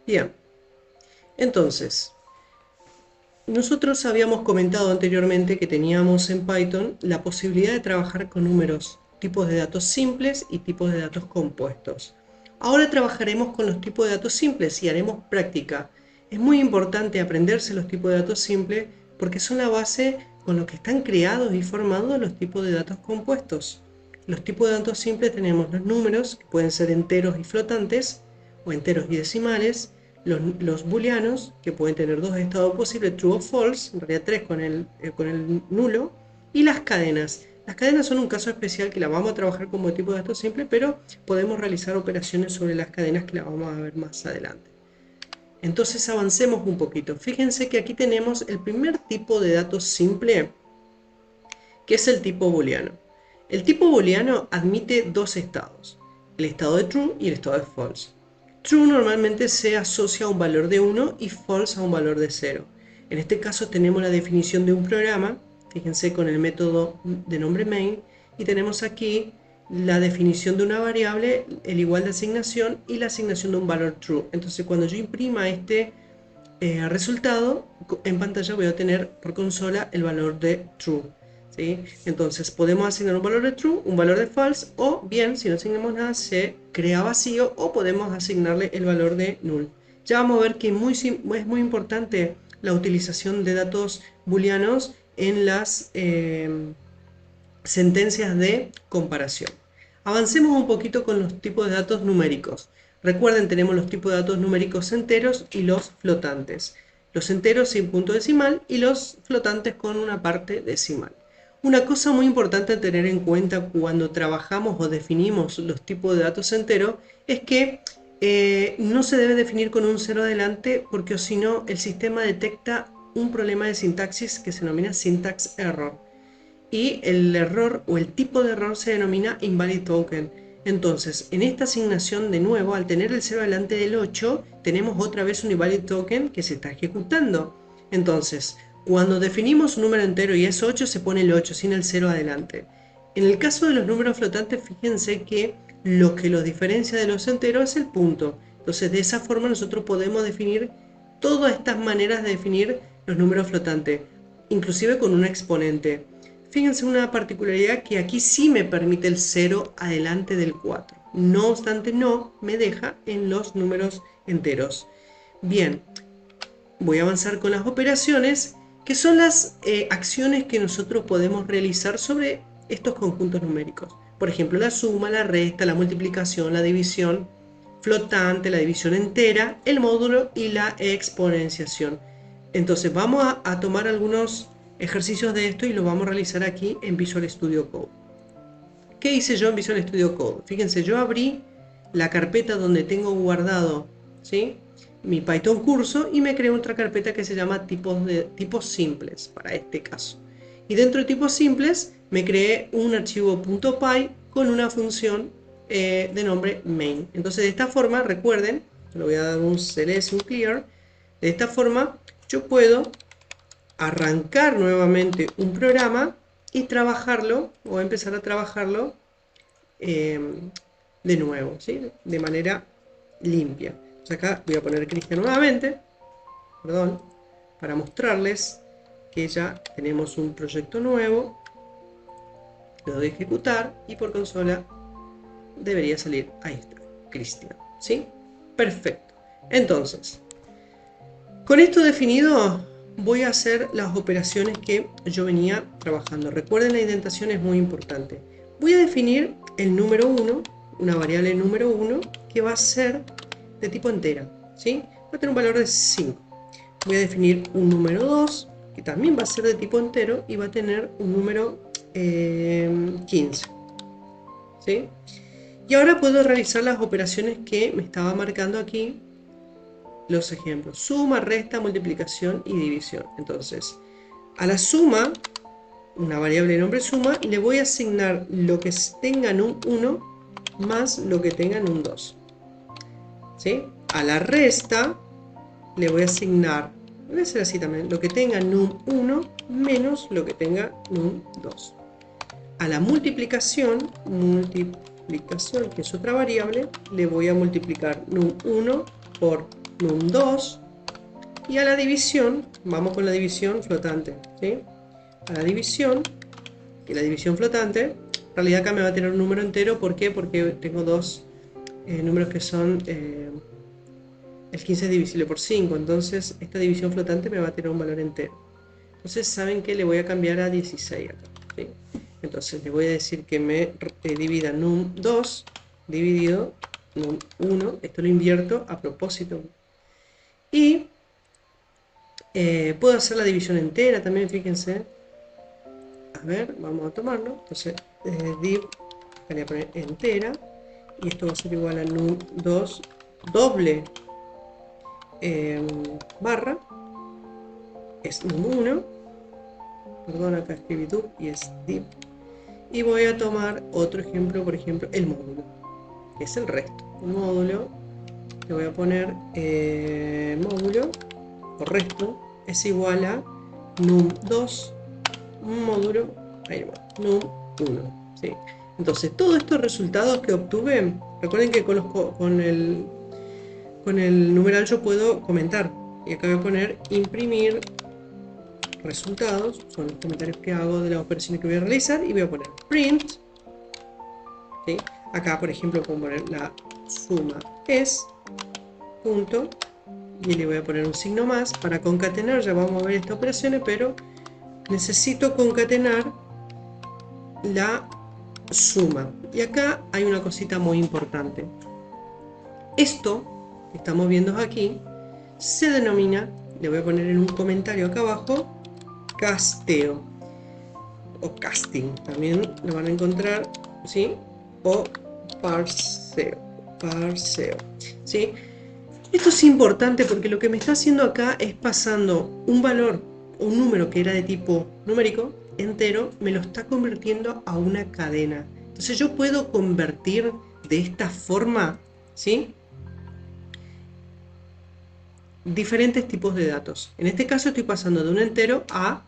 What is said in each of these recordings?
Bien, entonces, nosotros habíamos comentado anteriormente que teníamos en Python la posibilidad de trabajar con números, tipos de datos simples y tipos de datos compuestos. Ahora trabajaremos con los tipos de datos simples y haremos práctica. Es muy importante aprenderse los tipos de datos simples porque son la base con los que están creados y formados los tipos de datos compuestos. Los tipos de datos simples tenemos los números, que pueden ser enteros y flotantes, o enteros y decimales, los booleanos, que pueden tener dos estados posibles, true o false, en realidad tres con el nulo, y las cadenas. Las cadenas son un caso especial que la vamos a trabajar como tipo de datos simple, pero podemos realizar operaciones sobre las cadenas que la vamos a ver más adelante. Entonces avancemos un poquito. Fíjense que aquí tenemos el primer tipo de datos simple, que es el tipo booleano. El tipo booleano admite dos estados, el estado de true y el estado de false. True normalmente se asocia a un valor de 1 y false a un valor de 0. En este caso tenemos la definición de un programa, fíjense con el método de nombre main, y tenemos aquí la definición de una variable, el igual de asignación y la asignación de un valor true. Entonces cuando yo imprima este resultado, en pantalla voy a tener por consola el valor de true. ¿Sí? Entonces podemos asignar un valor de true, un valor de false, o bien si no asignamos nada se crea vacío, o podemos asignarle el valor de null. Ya vamos a ver que es muy importante la utilización de datos booleanos en las sentencias de comparación. Avancemos un poquito con los tipos de datos numéricos. Recuerden, tenemos los tipos de datos numéricos enteros y los flotantes. Los enteros sin punto decimal y los flotantes con una parte decimal. Una cosa muy importante a tener en cuenta cuando trabajamos o definimos los tipos de datos enteros es que no se debe definir con un cero adelante porque si no el sistema detecta un problema de sintaxis que se denomina syntax error. Y el error o el tipo de error se denomina invalid token. Entonces, en esta asignación de nuevo, al tener el 0 delante del 8, tenemos otra vez un invalid token que se está ejecutando. Entonces, cuando definimos un número entero y es 8, se pone el 8 sin el 0 adelante. En el caso de los números flotantes, fíjense que lo que los diferencia de los enteros es el punto. Entonces, de esa forma nosotros podemos definir todas estas maneras de definir los números flotantes, inclusive con un exponente. Fíjense una particularidad que aquí sí me permite el 0 adelante del 4. No obstante, no me deja en los números enteros. Bien, voy a avanzar con las operaciones, que son las acciones que nosotros podemos realizar sobre estos conjuntos numéricos. Por ejemplo, la suma, la resta, la multiplicación, la división flotante, la división entera, el módulo y la exponenciación. Entonces vamos a tomar algunos ejercicios de esto y lo vamos a realizar aquí en Visual Studio Code. ¿Qué hice yo en Visual Studio Code? Fíjense, yo abrí la carpeta donde tengo guardado, ¿sí?, mi Python curso y me creé otra carpeta que se llama tipos simples para este caso. Y dentro de tipos simples me creé un archivo .py con una función de nombre main. Entonces de esta forma, recuerden, le voy a dar un ls, un clear, de esta forma yo puedo arrancar nuevamente un programa y trabajarlo o empezar a trabajarlo de nuevo, ¿sí?, de manera limpia. Entonces acá voy a poner Cristian nuevamente, perdón, para mostrarles que ya tenemos un proyecto nuevo. Le doy a ejecutar y por consola debería salir, ahí está, Cristian, ¿sí? Perfecto. Entonces, con esto definido, voy a hacer las operaciones que yo venía trabajando. Recuerden, la indentación es muy importante. Voy a definir el número 1, una variable número 1, que va a ser de tipo entera, ¿sí? Va a tener un valor de 5. Voy a definir un número 2, que también va a ser de tipo entero, y va a tener un número 15, ¿sí? Y ahora puedo realizar las operaciones que me estaba marcando aquí, los ejemplos: suma, resta, multiplicación y división. Entonces, a la suma, una variable de nombre suma, le voy a asignar lo que tenga en un 1 más lo que tenga en un 2. ¿Sí? A la resta le voy a asignar, voy a hacer así también, lo que tenga en un 1 menos lo que tenga en un 2. A la multiplicación, que es otra variable, le voy a multiplicar num1 por num2, y a la división, vamos con la división flotante, ¿sí? A la división, y la división flotante, en realidad acá me va a tener un número entero. ¿Por qué? Porque tengo dos números que son, el 15 es divisible por 5, entonces esta división flotante me va a tener un valor entero. Entonces, ¿saben qué? Le voy a cambiar a 16 acá, ¿sí? Entonces le voy a decir que me divida num2 dividido num1, esto lo invierto a propósito. Y puedo hacer la división entera también, fíjense. A ver, vamos a tomarlo. Entonces, div, voy a poner entera, y esto va a ser igual a num2 doble barra, es num1, perdón, acá escribí div y es div. Y voy a tomar otro ejemplo, por ejemplo, el módulo, que es el resto. El módulo, le voy a poner módulo, o resto, es igual a num2 módulo, ahí va, num1, ¿sí? Entonces, todos estos resultados que obtuve, recuerden que con el numeral yo puedo comentar. Y acá voy a poner imprimir resultados, son los comentarios que hago de las operaciones que voy a realizar, y voy a poner print, ¿sí? Acá, por ejemplo, puedo poner la suma es punto, y le voy a poner un signo más para concatenar. Ya vamos a ver estas operaciones, pero necesito concatenar la suma. Y acá hay una cosita muy importante. Esto que estamos viendo aquí se denomina, le voy a poner en un comentario acá abajo, casteo o casting, también lo van a encontrar, ¿sí? O parseo, ¿sí? Esto es importante porque lo que me está haciendo acá es pasando un valor, un número que era de tipo numérico entero, me lo está convirtiendo a una cadena. Entonces yo puedo convertir de esta forma, ¿sí?, diferentes tipos de datos. En este caso estoy pasando de un entero a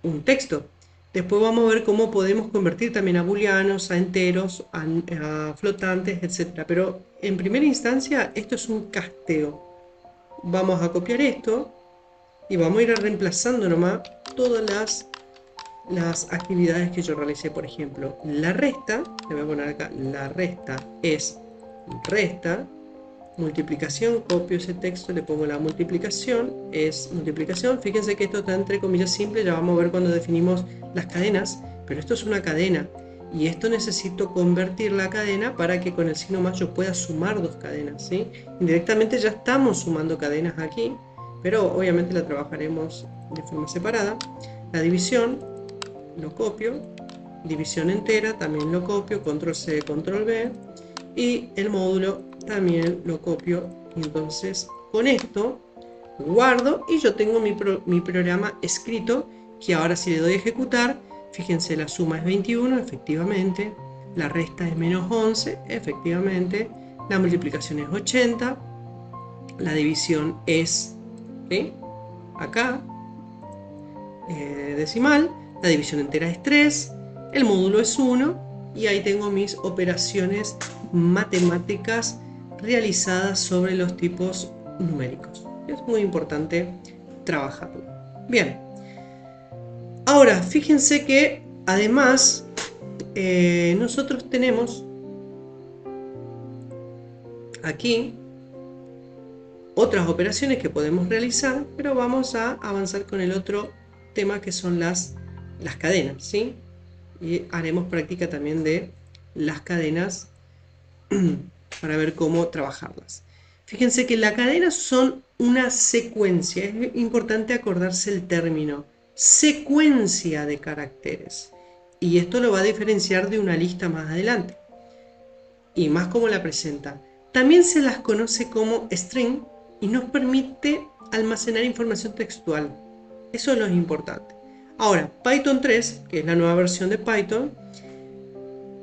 un texto. Después vamos a ver cómo podemos convertir también a booleanos, a enteros, a flotantes, etc. Pero en primera instancia esto es un casteo. Vamos a copiar esto y vamos a ir reemplazando nomás todas las actividades que yo realicé. Por ejemplo, la resta, le voy a poner acá, la resta es resta. Multiplicación, copio ese texto, le pongo la multiplicación, es multiplicación. Fíjense que esto está entre comillas simple, ya vamos a ver cuando definimos las cadenas, pero esto es una cadena, y esto necesito convertir la cadena para que con el signo más yo pueda sumar dos cadenas, ¿sí? Indirectamente ya estamos sumando cadenas aquí, pero obviamente la trabajaremos de forma separada. La división, lo copio, división entera, también lo copio, control C, control V, y el módulo también lo copio. Y entonces con esto guardo y yo tengo mi programa escrito, que ahora si le doy a ejecutar, fíjense, la suma es 21, efectivamente, la resta es menos 11, efectivamente, la multiplicación es 80, la división es, ¿sí?, acá, decimal, la división entera es 3, el módulo es 1, y ahí tengo mis operaciones matemáticas realizadas sobre los tipos numéricos. Es muy importante trabajarlo. Bien, ahora fíjense que además nosotros tenemos aquí otras operaciones que podemos realizar, pero vamos a avanzar con el otro tema, que son las cadenas, ¿sí? Y haremos práctica también de las cadenas para ver cómo trabajarlas. Fíjense que las cadenas son una secuencia, es importante acordarse el término, secuencia de caracteres, y esto lo va a diferenciar de una lista más adelante, y más como la presenta. También se las conoce como string y nos permite almacenar información textual. Eso es lo importante. Ahora, Python 3, que es la nueva versión de Python,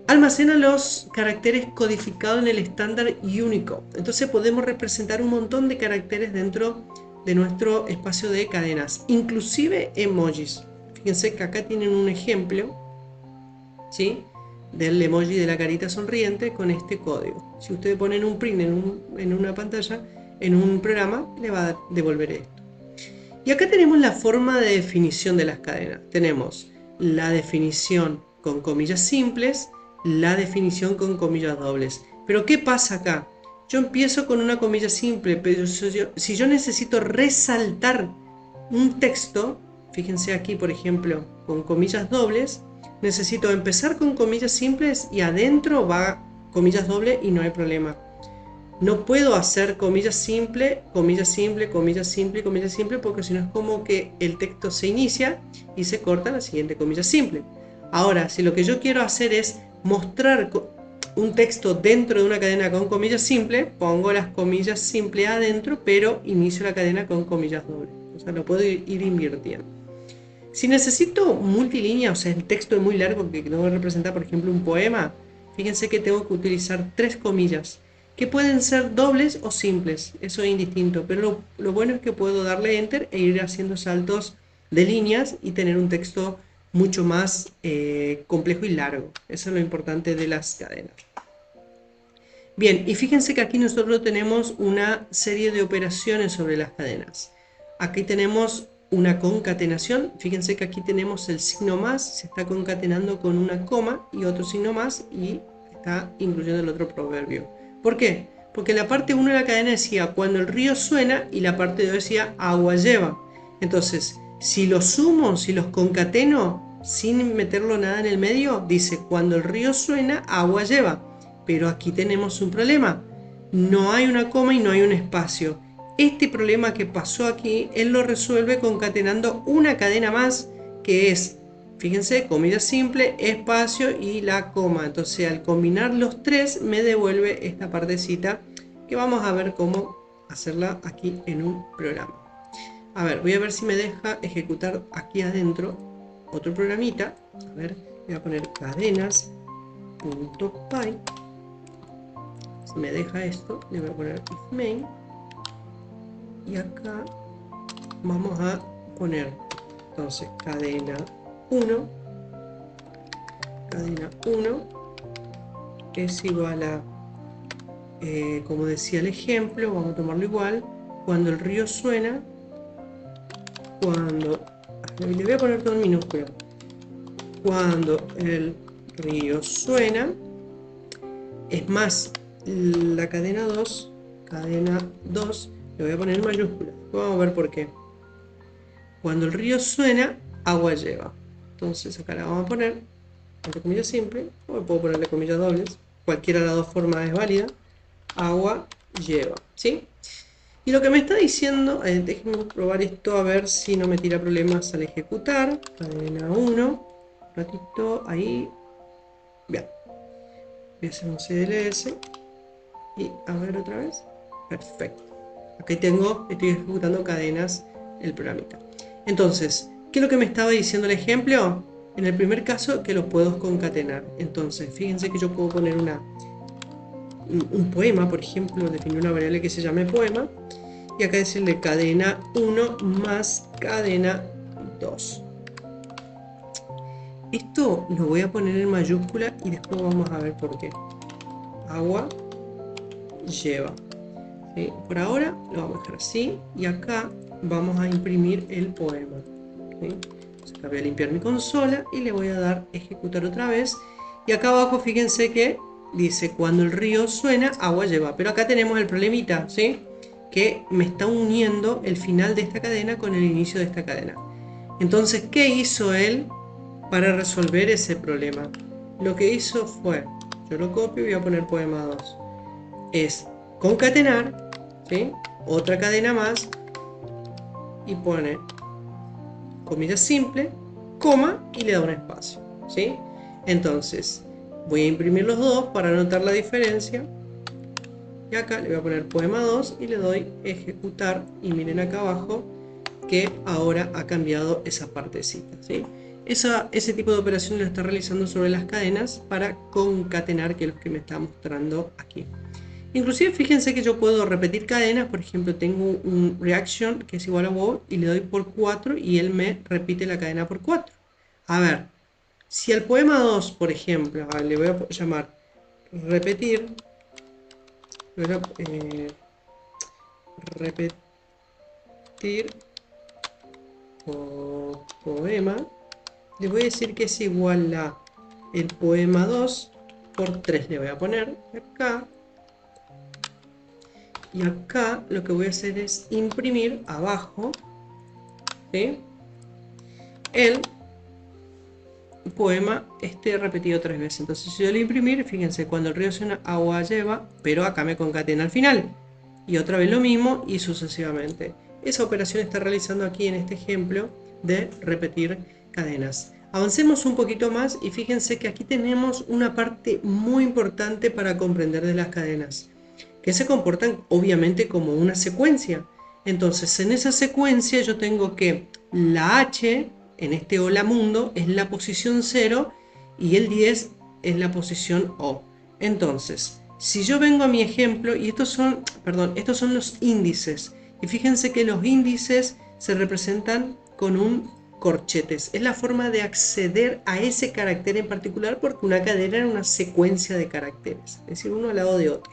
almacena los caracteres codificados en el estándar Unicode. Entonces podemos representar un montón de caracteres dentro de nuestro espacio de cadenas, inclusive emojis. Fíjense que acá tienen un ejemplo, ¿sí?, del emoji de la carita sonriente con este código. Si ustedes ponen un print en una pantalla, en un programa le va a devolver esto. Y acá tenemos la forma de definición de las cadenas. Tenemos la definición con comillas simples, la definición con comillas dobles. Pero ¿qué pasa acá? Yo empiezo con una comilla simple, pero si yo necesito resaltar un texto, fíjense aquí por ejemplo con comillas dobles, necesito empezar con comillas simples y adentro va comillas dobles y no hay problema. No puedo hacer comillas simple, comillas simple, comillas simple, comillas simple, porque si no es como que el texto se inicia y se corta la siguiente comilla simple. Ahora, si lo que yo quiero hacer es mostrar un texto dentro de una cadena con comillas simple, pongo las comillas simple adentro, pero inicio la cadena con comillas dobles. O sea, lo puedo ir invirtiendo. Si necesito multilínea, o sea, el texto es muy largo que no representa, por ejemplo, un poema, fíjense que tengo que utilizar 3 comillas, que pueden ser dobles o simples, eso es indistinto, pero lo bueno es que puedo darle enter e ir haciendo saltos de líneas y tener un texto mucho más complejo y largo. Eso es lo importante de las cadenas. Bien, y fíjense que aquí nosotros tenemos una serie de operaciones sobre las cadenas. Aquí tenemos una concatenación, fíjense que aquí tenemos el signo más, se está concatenando con una coma y otro signo más y está incluyendo el otro proverbio. ¿Por qué? Porque la parte 1 de la cadena decía cuando el río suena y la parte 2 decía agua lleva. Entonces, si los sumo, si los concateno sin meterlo nada en el medio, dice cuando el río suena agua lleva. Pero aquí tenemos un problema. No hay una coma y no hay un espacio. Este problema que pasó aquí, él lo resuelve concatenando una cadena más, que es, fíjense, comilla simple, espacio y la coma. Entonces, al combinar los tres, me devuelve esta partecita que vamos a ver cómo hacerla aquí en un programa. A ver, voy a ver si me deja ejecutar aquí adentro otro programita. A ver, voy a poner cadenas.py. Si me deja esto, le voy a poner if main. Y acá vamos a poner entonces cadena 1 es igual a como decía el ejemplo, vamos a tomarlo igual, cuando el río suena, le voy a poner todo en minúscula, cuando el río suena, es más la cadena 2, le voy a poner en mayúscula, vamos a ver por qué. Cuando el río suena, agua lleva. Entonces acá la vamos a poner entre comillas simple, o puedo ponerle comillas dobles, cualquiera de las dos formas es válida. Agua lleva, ¿sí? Y lo que me está diciendo, déjenme probar esto a ver si no me tira problemas al ejecutar. Cadena 1, un ratito, ahí. Bien. Voy a hacer un CLS y a ver otra vez. Perfecto. Aquí estoy ejecutando cadenas el programita. Entonces, ¿qué es lo que me estaba diciendo el ejemplo? En el primer caso, que lo puedo concatenar. Entonces, fíjense que yo puedo poner un poema, por ejemplo, definir una variable que se llame poema, y acá decirle cadena 1 más cadena 2. Esto lo voy a poner en mayúscula y después vamos a ver por qué. Agua lleva. ¿Sí? Por ahora lo vamos a dejar así y acá vamos a imprimir el poema. ¿Sí? Entonces acá voy a limpiar mi consola y le voy a dar ejecutar otra vez. Y acá abajo fíjense que dice cuando el río suena, agua lleva. Pero acá tenemos el problemita, ¿sí? Que me está uniendo el final de esta cadena con el inicio de esta cadena. Entonces, ¿qué hizo él para resolver ese problema? Lo que hizo fue, yo lo copio y voy a poner poema 2. Es concatenar, ¿sí? Otra cadena más y pone comillas simple, coma y le da un espacio, ¿sí? Entonces voy a imprimir los dos para notar la diferencia y acá le voy a poner poema 2 y le doy ejecutar y miren acá abajo que ahora ha cambiado esa partecita, ¿sí? Ese tipo de operación lo está realizando sobre las cadenas para concatenar, que es lo que me está mostrando aquí. Inclusive fíjense que yo puedo repetir cadenas, por ejemplo tengo un reaction que es igual a wow y le doy por 4 y él me repite la cadena por 4. A ver, si al poema 2, por ejemplo, le voy a llamar repetir, repetir poema, le voy a decir que es igual a el poema 2 por 3, le voy a poner acá. Y acá lo que voy a hacer es imprimir abajo, ¿sí?, el poema repetido 3 veces. Entonces si yo le imprimir, fíjense, cuando el río suena, agua lleva, pero acá me concatena al final. Y otra vez lo mismo y sucesivamente. Esa operación está realizando aquí en este ejemplo de repetir cadenas. Avancemos un poquito más y fíjense que aquí tenemos una parte muy importante para comprender de las cadenas, que se comportan obviamente como una secuencia. Entonces en esa secuencia yo tengo que la H en este hola mundo es la posición 0 y el 10 es la posición O. Entonces, si yo vengo a mi ejemplo, y estos son los índices, y fíjense que los índices se representan con un corchetes. Es la forma de acceder a ese carácter en particular, porque una cadena era una secuencia de caracteres, es decir, uno al lado de otro.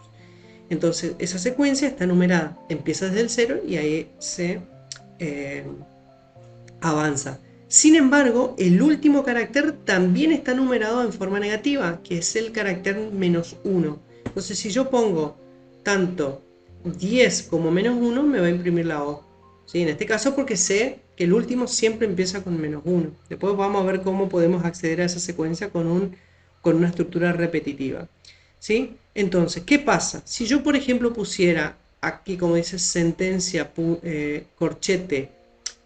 Entonces esa secuencia está numerada, empieza desde el 0 y ahí se avanza. Sin embargo, el último carácter también está numerado en forma negativa, que es el carácter -1. Entonces si yo pongo tanto 10 como -1, me va a imprimir la O, ¿sí? En este caso porque sé que el último siempre empieza con -1. Después vamos a ver cómo podemos acceder a esa secuencia con una estructura repetitiva, ¿sí? Entonces, ¿qué pasa? Si yo, por ejemplo, pusiera aquí, como dice, sentencia, corchete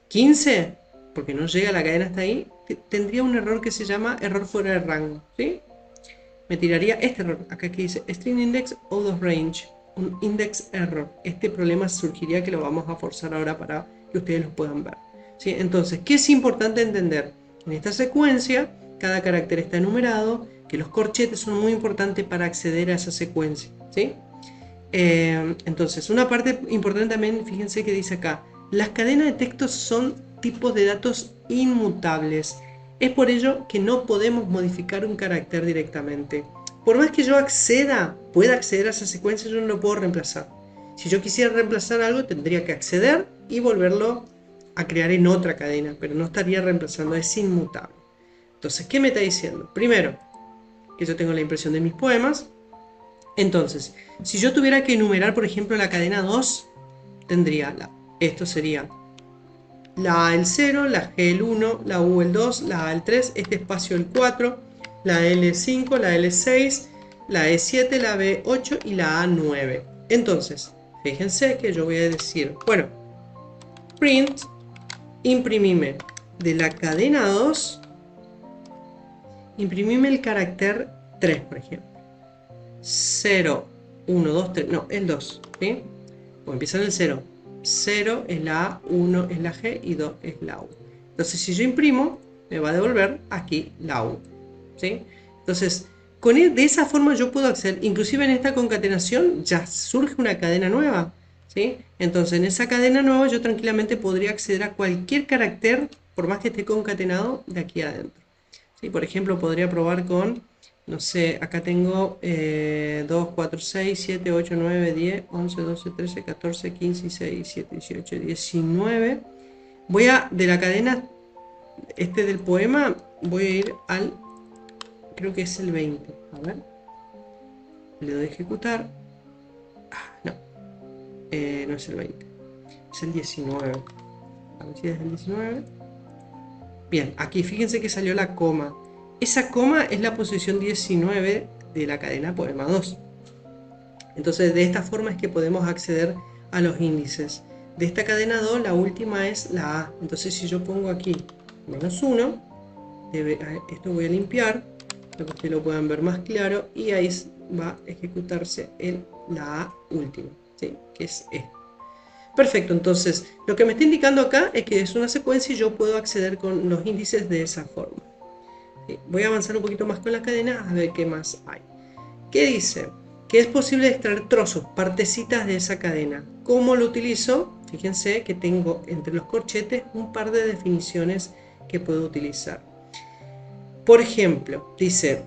15, porque no llega la cadena hasta ahí, tendría un error que se llama error fuera de rango, ¿sí? Me tiraría este error, acá que dice string index out of range, un index error. Este problema surgiría, que lo vamos a forzar ahora para que ustedes lo puedan ver, ¿sí? Entonces, ¿qué es importante entender? En esta secuencia, cada carácter está enumerado, que los corchetes son muy importantes para acceder a esa secuencia, ¿sí? Entonces, una parte importante también, fíjense que dice acá, las cadenas de texto son tipos de datos inmutables. Es por ello que no podemos modificar un carácter directamente. Por más que yo pueda acceder a esa secuencia, yo no lo puedo reemplazar. Si yo quisiera reemplazar algo, tendría que acceder y volverlo a crear en otra cadena, pero no estaría reemplazando, es inmutable. Entonces, ¿qué me está diciendo? Primero, que yo tengo la impresión de mis poemas. Entonces, si yo tuviera que enumerar, por ejemplo, la cadena 2, tendría esto sería la A el 0, la G el 1, la U el 2, la A el 3, este espacio el 4, la L 5, la L 6, la E 7, la B 8 y la A 9. Entonces, fíjense que yo voy a decir, bueno, print, imprimime de la cadena 2, imprimime el carácter 3, por ejemplo. 0, 1, 2, 3, no, el 2, ¿sí? Voy a empezar en el 0. 0 es la A, 1 es la G y 2 es la U. Entonces, si yo imprimo, me va a devolver aquí la U, ¿sí? Entonces, de esa forma yo puedo acceder, inclusive en esta concatenación ya surge una cadena nueva, ¿sí? Entonces, en esa cadena nueva yo tranquilamente podría acceder a cualquier carácter, por más que esté concatenado, de aquí adentro, ¿sí? Por ejemplo, podría probar con, no sé, acá tengo 2, 4, 6, 7, 8, 9, 10, 11, 12, 13, 14, 15, 16, 17, 18, 19. Voy a, de la cadena del poema, voy a ir al, creo que es el 20. A ver, le doy a ejecutar. No, no es el 20, es el 19. A ver si es el 19. Bien, aquí fíjense que salió la coma. Esa coma es la posición 19 de la cadena poema 2. Entonces, de esta forma es que podemos acceder a los índices. De esta cadena 2, la última es la A. Entonces, si yo pongo aquí -1, esto voy a limpiar, para que ustedes lo puedan ver más claro, y ahí va a ejecutarse la A última, ¿sí? Que es esta. Perfecto, entonces lo que me está indicando acá es que es una secuencia y yo puedo acceder con los índices de esa forma. Voy a avanzar un poquito más con la cadena a ver qué más hay. ¿Qué dice? Que es posible extraer trozos, partecitas de esa cadena. ¿Cómo lo utilizo? Fíjense que tengo entre los corchetes un par de definiciones que puedo utilizar. Por ejemplo, dice,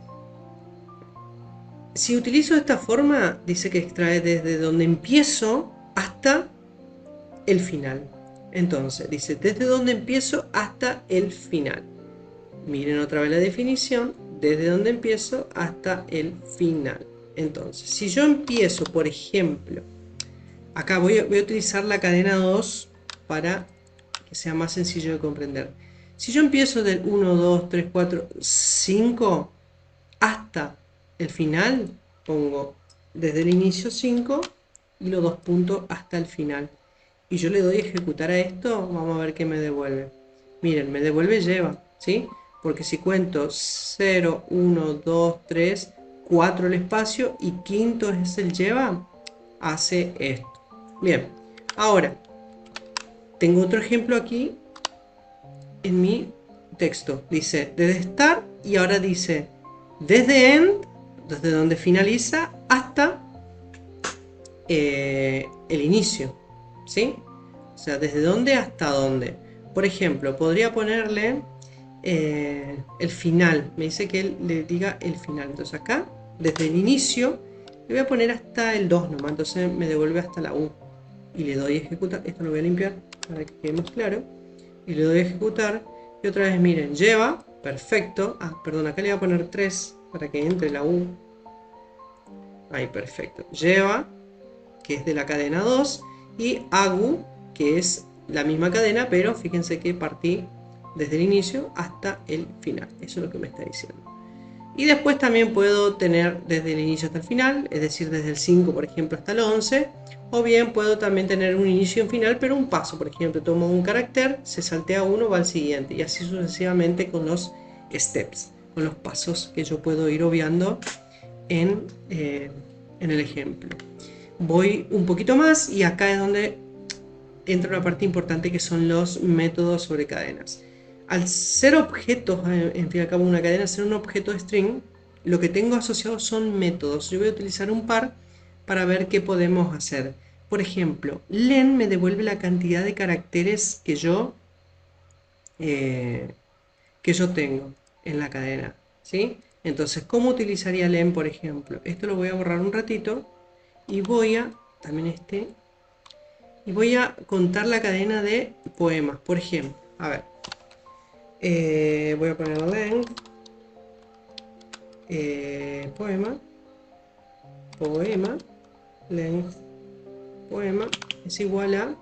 si utilizo esta forma, dice que extrae desde donde empiezo hasta el final. Entonces, dice, desde donde empiezo hasta el final. Miren otra vez la definición, desde donde empiezo hasta el final. Entonces, si yo empiezo, por ejemplo, acá voy a utilizar la cadena 2 para que sea más sencillo de comprender. Si yo empiezo del 1, 2, 3, 4, 5 hasta el final, pongo desde el inicio 5 y los 2 puntos hasta el final. Y yo le doy a ejecutar a esto, vamos a ver qué me devuelve. Miren, me devuelve lleva, ¿sí? Porque si cuento 0, 1, 2, 3, 4 el espacio y quinto es el lleva, hace esto. Bien, ahora tengo otro ejemplo aquí en mi texto. Dice desde start y ahora dice desde end, desde donde finaliza hasta el inicio, ¿sí? O sea, desde dónde hasta dónde. Por ejemplo, podría ponerle el final. Me dice que él le diga el final. Entonces acá, desde el inicio, le voy a poner hasta el 2 nomás. Entonces me devuelve hasta la U. Y le doy a ejecutar. Esto lo voy a limpiar para que quede más claro. Y le doy a ejecutar. Y otra vez, miren, lleva. Perfecto. Ah, perdón, acá le voy a poner 3 para que entre la U. Ahí, perfecto. Lleva, que es de la cadena 2. Y agu, que es la misma cadena, pero fíjense que partí desde el inicio hasta el final. Eso es lo que me está diciendo. Y después también puedo tener desde el inicio hasta el final, es decir, desde el 5, por ejemplo, hasta el 11. O bien puedo también tener un inicio y un final, pero un paso. Por ejemplo, tomo un carácter, se saltea uno, va al siguiente. Y así sucesivamente con los steps, con los pasos que yo puedo ir obviando en el ejemplo. Voy un poquito más y acá es donde entra una parte importante que son los métodos sobre cadenas. Al ser objetos, en fin y al cabo una cadena, ser un objeto string, lo que tengo asociado son métodos. Yo voy a utilizar un par para ver qué podemos hacer. Por ejemplo, len me devuelve la cantidad de caracteres que yo tengo en la cadena, ¿sí? Entonces, ¿cómo utilizaría len, por ejemplo? Esto lo voy a borrar un ratito y voy a, también y voy a contar la cadena de poemas. Por ejemplo, a ver, voy a poner length, poema, length, poema, es igual a,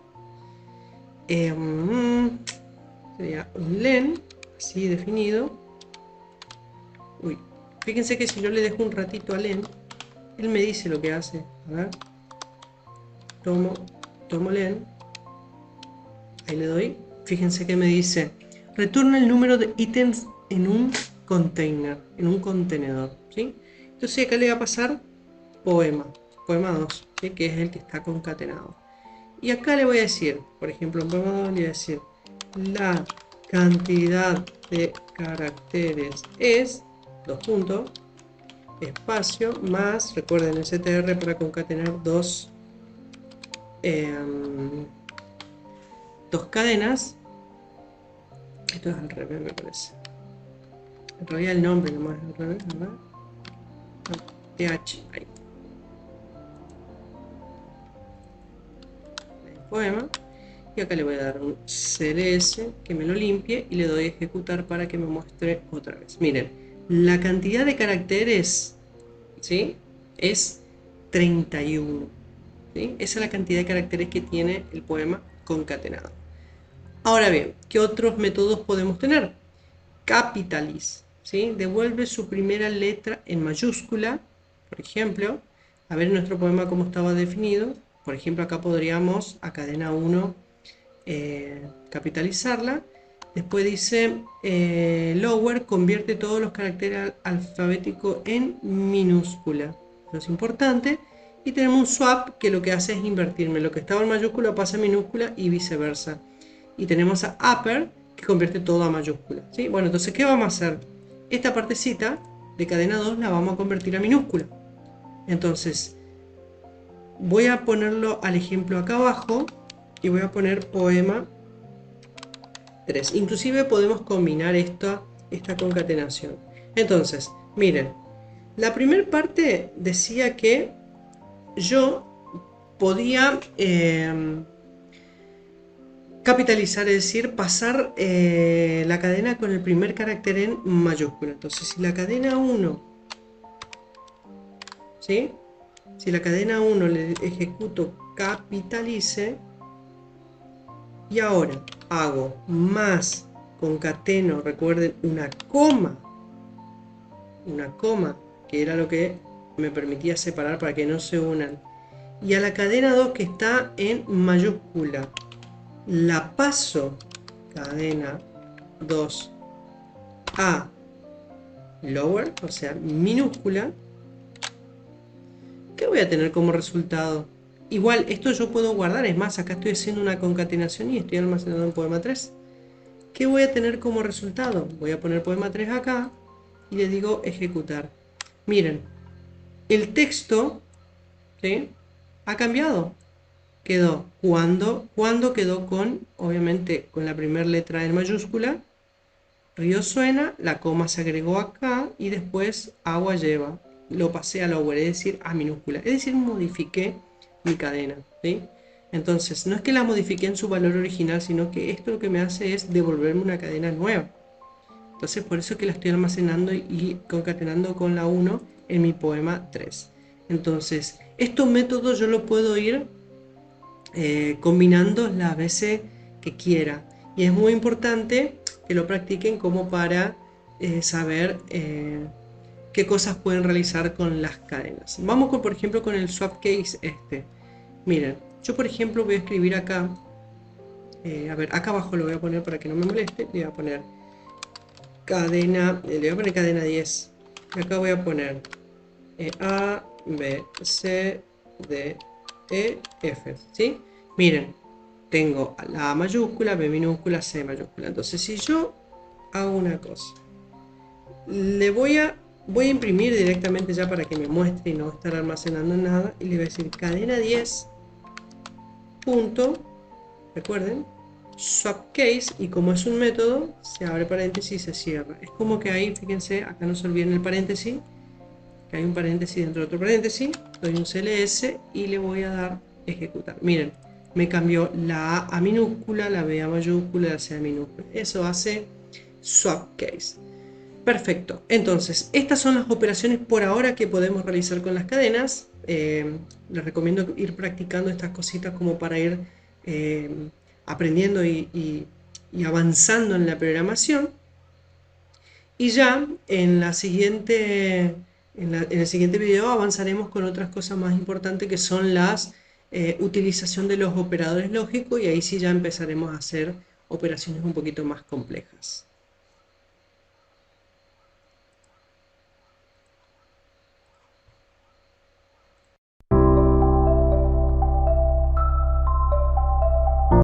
sería un len, así definido. Uy, fíjense que si yo le dejo un ratito a len, él me dice lo que hace. A ver, tomo len, ahí le doy, fíjense que me dice, retorna el número de ítems en un container, en un contenedor, ¿sí? Entonces acá le va a pasar poema 2, ¿sí? Que es el que está concatenado. Y acá le voy a decir, por ejemplo, en poema 2 le voy a decir, la cantidad de caracteres es, 2 puntos, espacio, más, recuerden str para concatenar dos cadenas. Esto es al revés, me parece. En realidad el nombre nomás es al revés, ¿verdad? TH, ahí. El poema. Y acá le voy a dar un CLS que me lo limpie y le doy a ejecutar para que me muestre otra vez. Miren, la cantidad de caracteres, ¿sí? Es 31. ¿Sí? Esa es la cantidad de caracteres que tiene el poema concatenado. Ahora bien, ¿qué otros métodos podemos tener? Capitalize, ¿sí? Devuelve su primera letra en mayúscula, por ejemplo. A ver nuestro poema cómo estaba definido. Por ejemplo, acá podríamos a cadena 1 capitalizarla. Después dice lower, convierte todos los caracteres alfabéticos en minúscula. Eso es importante. Y tenemos un swap que lo que hace es invertirme. Lo que estaba en mayúscula pasa a minúscula y viceversa. Y tenemos a upper que convierte todo a mayúscula, ¿sí? Bueno, entonces, ¿qué vamos a hacer? Esta partecita de cadena 2 la vamos a convertir a minúscula. Entonces, voy a ponerlo al ejemplo acá abajo y voy a poner poema 3. Inclusive podemos combinar esta concatenación. Entonces, miren, la primera parte decía que yo podía capitalizar, es decir, pasar la cadena con el primer carácter en mayúscula. Entonces, si la cadena 1, ¿sí? Si la cadena 1 le ejecuto capitalice, y ahora hago más concateno, recuerden, una coma, que era lo que me permitía separar para que no se unan. Y a la cadena 2 que está en mayúscula, la paso cadena 2 a lower, o sea, minúscula. ¿Qué voy a tener como resultado? Igual, esto yo puedo guardar, es más, acá estoy haciendo una concatenación y estoy almacenando en poema 3. ¿Qué voy a tener como resultado? Voy a poner poema 3 acá y le digo ejecutar. Miren, el texto, ¿sí?, ha cambiado. Quedó cuando quedó con, obviamente, con la primera letra en mayúscula. Río suena, la coma se agregó acá y después agua lleva. Lo pasé a lower, es decir, a minúscula. Es decir, modifiqué mi cadena, ¿sí? Entonces, no es que la modifique en su valor original, sino que esto lo que me hace es devolverme una cadena nueva. Entonces, por eso es que la estoy almacenando y concatenando con la 1 en mi poema 3. Entonces, estos métodos yo los puedo ir combinando las veces que quiera. Y es muy importante que lo practiquen como para saber qué cosas pueden realizar con las cadenas. Vamos con, por ejemplo, con el swap case este. Miren, yo por ejemplo voy a escribir acá, a ver, acá abajo lo voy a poner para que no me moleste, le voy a poner cadena, le voy a poner cadena 10. Y acá voy a poner A, B, C, D, E, F, ¿sí? Miren, tengo la A mayúscula, B minúscula, C mayúscula. Entonces, si yo hago una cosa, voy a imprimir directamente ya para que me muestre y no estar almacenando nada, y le voy a decir cadena 10 punto, recuerden, swap case, y como es un método, se abre paréntesis y se cierra. Es como que ahí, fíjense, acá no se olviden el paréntesis, que hay un paréntesis dentro de otro paréntesis, doy un CLS y le voy a dar ejecutar. Miren, me cambió la A a minúscula, la B a mayúscula, la C a minúscula. Eso hace swap case. Perfecto. Entonces, estas son las operaciones por ahora que podemos realizar con las cadenas. Les recomiendo ir practicando estas cositas como para ir aprendiendo y avanzando en la programación. Y ya en el siguiente video avanzaremos con otras cosas más importantes, que son las utilización de los operadores lógicos, y ahí sí ya empezaremos a hacer operaciones un poquito más complejas.